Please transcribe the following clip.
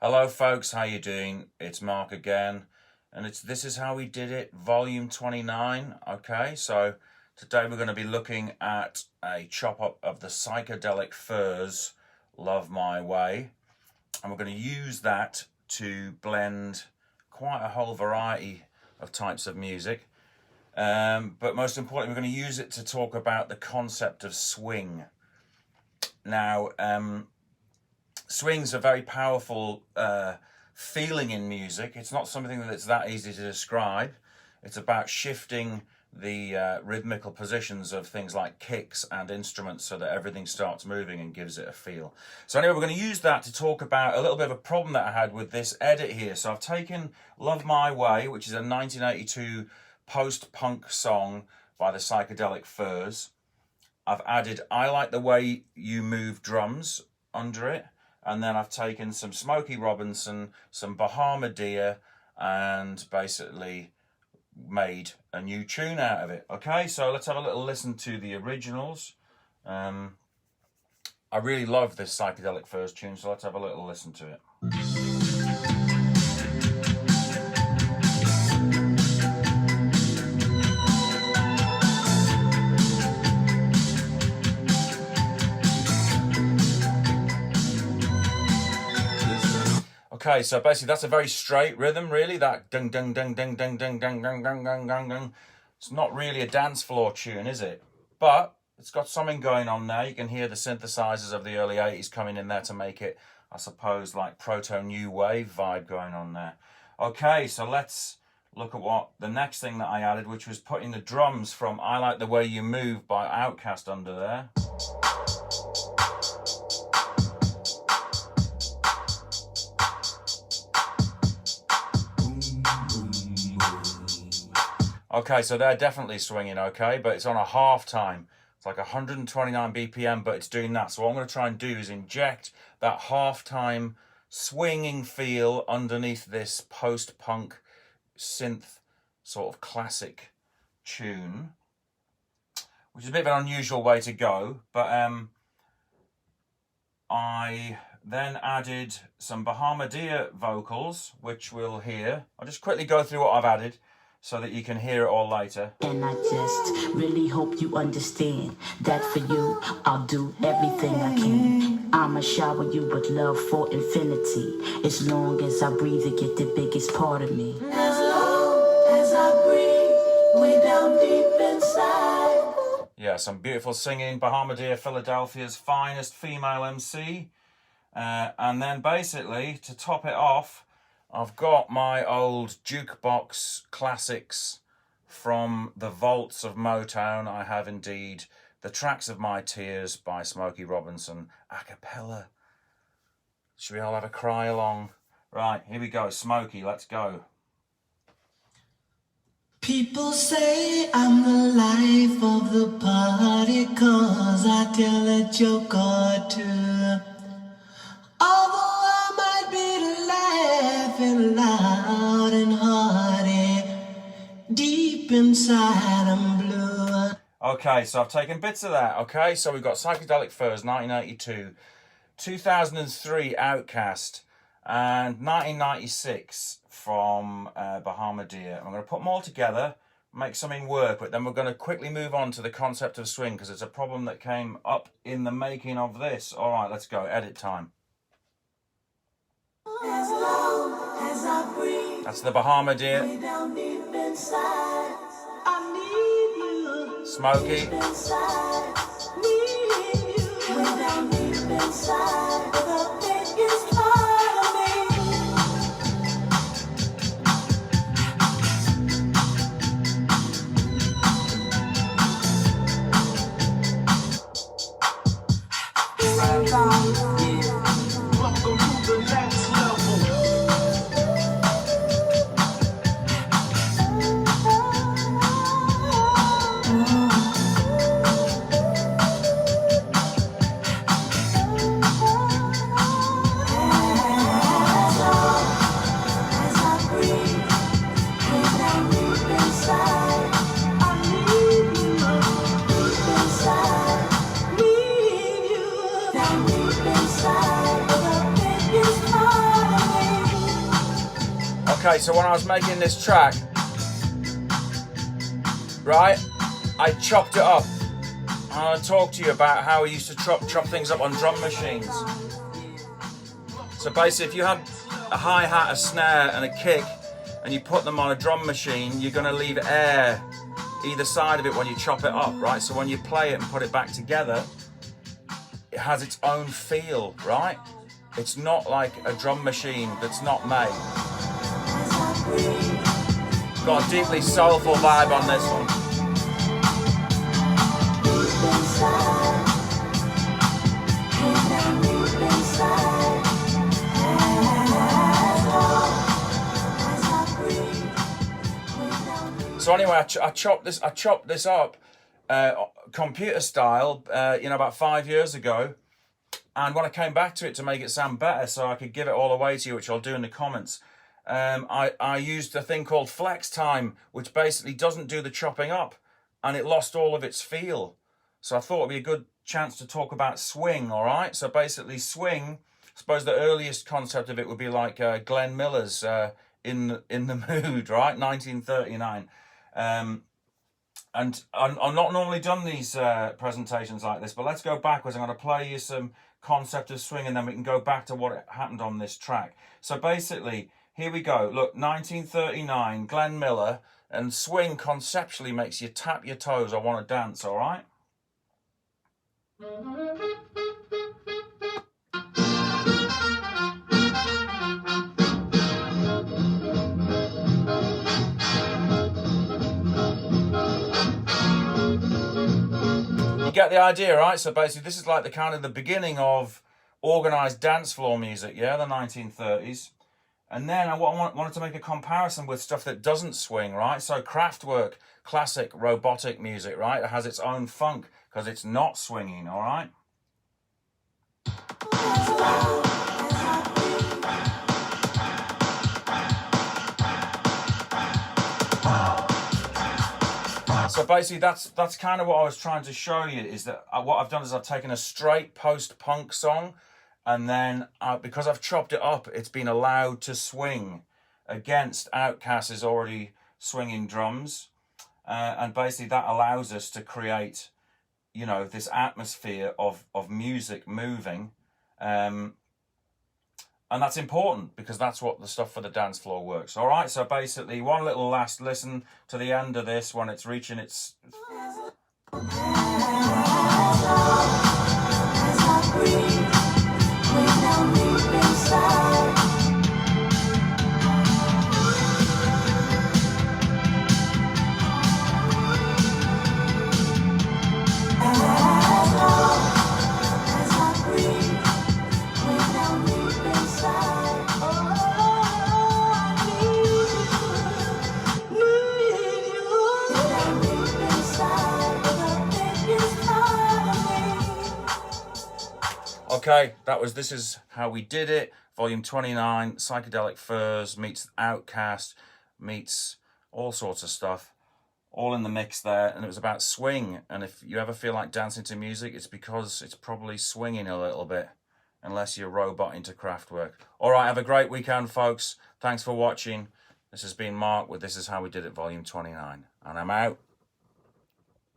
Hello folks, how you doing? It's Mark again, and this is how we did it, volume 29. Okay, so today we're going to be looking at a chop up of the Psychedelic Furs Love My Way, and we're going to use that to blend quite a whole variety of types of music, but most importantly we're going to use it to talk about the concept of swing. Now, swing's a very powerful feeling in music. It's not something that's that easy to describe. It's about shifting the rhythmical positions of things like kicks and instruments so that everything starts moving and gives it a feel. So anyway, we're going to use that to talk about a little bit of a problem that I had with this edit here. So I've taken Love My Way, which is a 1982 post-punk song by the Psychedelic Furs. I've added I Like the Way You Move drums under it. And then I've taken some Smokey Robinson, some Bahamadia, and basically made a new tune out of it. Okay, so let's have a little listen to the originals. I really love this Psychedelic Furs tune, so let's have a little listen to it. Okay, so basically that's a very straight rhythm, really. That dung dung dung dung dung dung dung dung dung dung dung dung. It's not really a dance floor tune, is it? But it's got something going on there. You can hear the synthesizers of the early 80s coming in there to make it, I suppose, like proto-new wave vibe going on there. Okay, so let's look at what the next thing that I added, which was putting the drums from I Like the Way You Move by Outkast under there. Okay, so they're definitely swinging, okay, but it's on a half time. It's like 129 BPM, but it's doing that. So what I'm going to try and do is inject that half time swinging feel underneath this post-punk synth sort of classic tune, which is a bit of an unusual way to go, but I then added some Bahamadia vocals, which we'll hear. I'll just quickly go through what I've added so that you can hear it all later. And I just really hope you understand that for you, I'll do everything I can. I'ma shower you with love for infinity. As long as I breathe, it get the biggest part of me. As long as I breathe, way down deep inside. Yeah, some beautiful singing. Bahamadia, Philadelphia's finest female MC. And then basically, to top it off, I've got my old jukebox classics from the vaults of Motown. I have indeed The Tracks of My Tears by Smokey Robinson, a cappella. Should we all have a cry along? Right, here we go. Smokey, let's go. People say I'm the life of the party 'cause I tell a joke or two. Although I might be laughing loud and hearty, deep inside I'm blue. Okay, so I've taken bits of that, okay? So we've got Psychedelic Furs, 1982, 2003, Outkast, and 1996 from Bahamadia. I'm going to put them all together, make something work, but then we're going to quickly move on to the concept of swing, because it's a problem that came up in the making of this. All right, let's go. Edit time. As long as I breathe, That's the Bahamadia. way down deep inside, I need you. Smokey. Inside, need you. Way down deep inside, the biggest part of me. Welcome to the next level. Okay, so when I was making this track, right, I chopped it up. And I'll talk to you about how I used to chop things up on drum machines. So basically, if you have a hi-hat, a snare, and a kick, and you put them on a drum machine, you're going to leave air either side of it when you chop it up, right? So when you play it and put it back together, it has its own feel, right? It's not like a drum machine that's not made. Got a deeply soulful vibe on this one. So anyway, I chopped this up computer style, about 5 years ago. And when I came back to it to make it sound better, so I could give it all away to you, which I'll do in the comments, I used a thing called Flex Time, which basically doesn't do the chopping up, and it lost all of its feel. So I thought it'd be a good chance to talk about swing, all right? So basically swing, I suppose the earliest concept of it would be like Glenn Miller's In the Mood, right? 1939. And I'm not normally done these presentations like this, but let's go backwards. I'm going to play you some concept of swing, and then we can go back to what happened on this track. So basically, here we go. Look, 1939, Glenn Miller, and swing conceptually makes you tap your toes. I want to dance, all right? Get the idea, right? So basically this is like the kind of the beginning of organized dance floor music, yeah, the 1930s. And then I wanted to make a comparison with stuff that doesn't swing, right? So Kraftwerk, classic robotic music, right? It has its own funk because it's not swinging, all right? So basically, that's kind of what I was trying to show you, is that what I've done is I've taken a straight post-punk song, and then because I've chopped it up, it's been allowed to swing against Outkast's already swinging drums, and basically that allows us to create, this atmosphere of music moving, and that's important because that's what the stuff for the dance floor works. All right, so basically one little last listen to the end of this when it's reaching its... Okay, This Is How We Did It, Volume 29, Psychedelic Furs meets Outkast, meets all sorts of stuff, all in the mix there, and it was about swing, and if you ever feel like dancing to music, it's because it's probably swinging a little bit, unless you're robot into Kraftwerk. Alright, have a great weekend, folks. Thanks for watching. This has been Mark with This Is How We Did It, Volume 29, and I'm out.